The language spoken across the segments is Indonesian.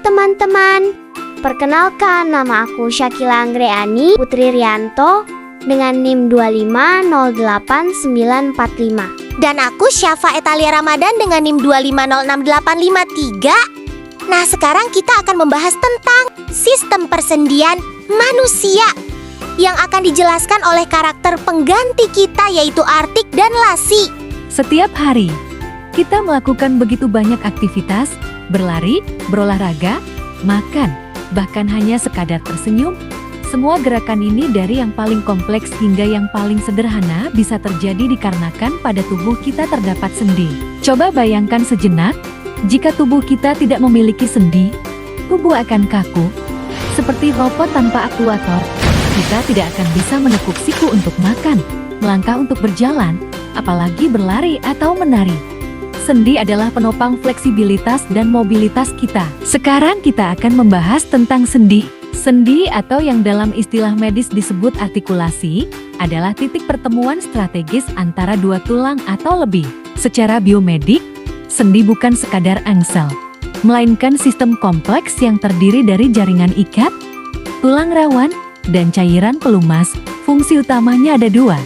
teman-teman, perkenalkan nama aku Syakila Anggreni Putri Rianto dengan NIM 2508945. Dan aku Syafa Etalia Ramadan dengan NIM 2506853. Nah, sekarang kita akan membahas tentang sistem persendian manusia yang akan dijelaskan oleh karakter pengganti kita, yaitu Artik dan Lassi. Setiap hari, kita melakukan begitu banyak aktivitas, berlari, berolahraga, makan, bahkan hanya sekadar tersenyum. Semua gerakan ini dari yang paling kompleks hingga yang paling sederhana bisa terjadi dikarenakan pada tubuh kita terdapat sendi. Coba bayangkan sejenak, jika tubuh kita tidak memiliki sendi, tubuh akan kaku, seperti robot tanpa aktuator. Kita tidak akan bisa menekuk siku untuk makan, melangkah untuk berjalan, apalagi berlari atau menari. Sendi adalah penopang fleksibilitas dan mobilitas kita. Sekarang kita akan membahas tentang sendi. Sendi atau yang dalam istilah medis disebut artikulasi adalah titik pertemuan strategis antara dua tulang atau lebih. Secara biomedik, sendi bukan sekadar angsel, melainkan sistem kompleks yang terdiri dari jaringan ikat, tulang rawan, dan cairan pelumas. Fungsi utamanya ada dua: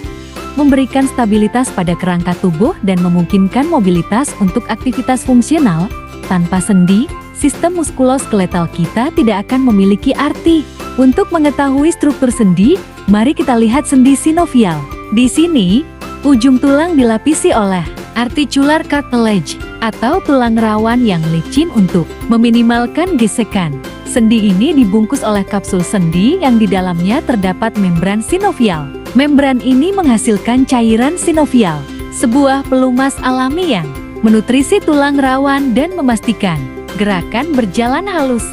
memberikan stabilitas pada kerangka tubuh dan memungkinkan mobilitas untuk aktivitas fungsional. Tanpa sendi, sistem muskuloskeletal kita tidak akan memiliki arti. Untuk mengetahui struktur sendi, mari kita lihat sendi sinovial. Di sini, ujung tulang dilapisi oleh articular cartilage atau tulang rawan yang licin untuk meminimalkan gesekan. Sendi ini dibungkus oleh kapsul sendi yang di dalamnya terdapat membran sinovial. Membran ini menghasilkan cairan sinovial, sebuah pelumas alami yang menutrisi tulang rawan dan memastikan gerakan berjalan halus.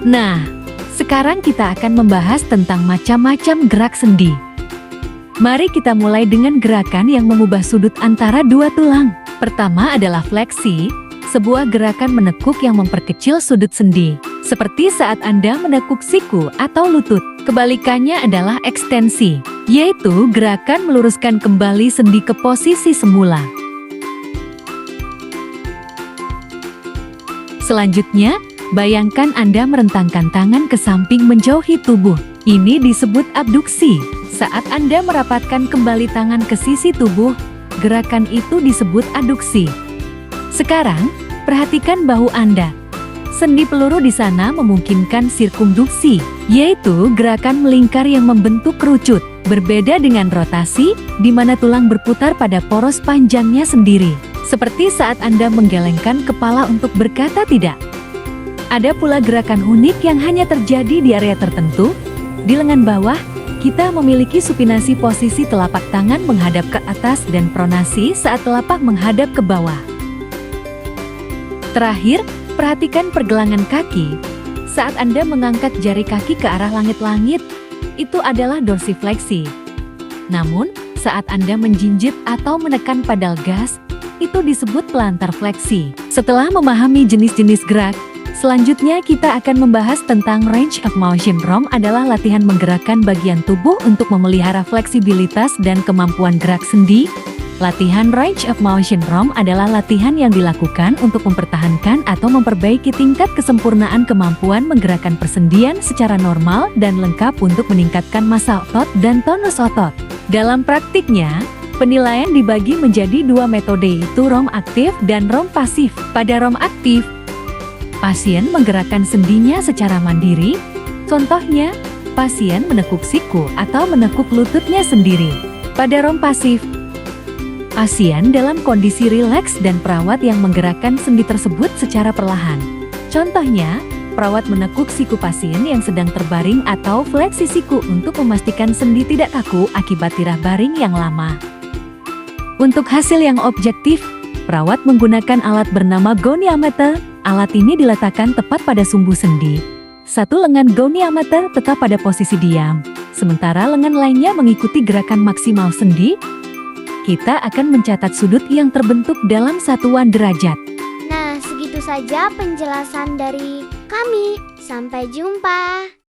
Nah, sekarang kita akan membahas tentang macam-macam gerak sendi. Mari kita mulai dengan gerakan yang mengubah sudut antara dua tulang. Pertama adalah fleksi, sebuah gerakan menekuk yang memperkecil sudut sendi, seperti saat Anda menekuk siku atau lutut. Kebalikannya adalah ekstensi, yaitu gerakan meluruskan kembali sendi ke posisi semula. Selanjutnya, bayangkan Anda merentangkan tangan ke samping menjauhi tubuh. Ini disebut abduksi. Saat Anda merapatkan kembali tangan ke sisi tubuh, gerakan itu disebut aduksi. Sekarang, perhatikan bahu Anda. Sendi peluru di sana memungkinkan sirkumduksi, yaitu gerakan melingkar yang membentuk kerucut. Berbeda dengan rotasi, di mana tulang berputar pada poros panjangnya sendiri. Seperti saat Anda menggelengkan kepala untuk berkata tidak. Ada pula gerakan unik yang hanya terjadi di area tertentu. Di lengan bawah, kita memiliki supinasi, posisi telapak tangan menghadap ke atas, dan pronasi saat telapak menghadap ke bawah. Terakhir, perhatikan pergelangan kaki. Saat Anda mengangkat jari kaki ke arah langit-langit, itu adalah dorsifleksi. Namun, saat Anda menjinjit atau menekan pedal gas, itu disebut plantar fleksi. Setelah memahami jenis-jenis gerak, selanjutnya kita akan membahas tentang range of motion. ROM adalah latihan menggerakkan bagian tubuh untuk memelihara fleksibilitas dan kemampuan gerak sendi. Latihan range of motion ROM adalah latihan yang dilakukan untuk mempertahankan atau memperbaiki tingkat kesempurnaan kemampuan menggerakkan persendian secara normal dan lengkap untuk meningkatkan massa otot dan tonus otot. Dalam praktiknya, penilaian dibagi menjadi dua metode, yaitu ROM aktif dan ROM pasif. Pada ROM aktif, pasien menggerakkan sendinya secara mandiri. Contohnya, pasien menekuk siku atau menekuk lututnya sendiri. Pada ROM pasif, pasien dalam kondisi rileks dan perawat yang menggerakkan sendi tersebut secara perlahan. Contohnya, perawat menekuk siku pasien yang sedang terbaring atau fleksi siku untuk memastikan sendi tidak kaku akibat tirah baring yang lama. Untuk hasil yang objektif, perawat menggunakan alat bernama goniometer. Alat ini diletakkan tepat pada sumbu sendi. Satu lengan goniometer tetap pada posisi diam, sementara lengan lainnya mengikuti gerakan maksimal sendi. Kita akan mencatat sudut yang terbentuk dalam satuan derajat. Nah, segitu saja penjelasan dari kami. Sampai jumpa.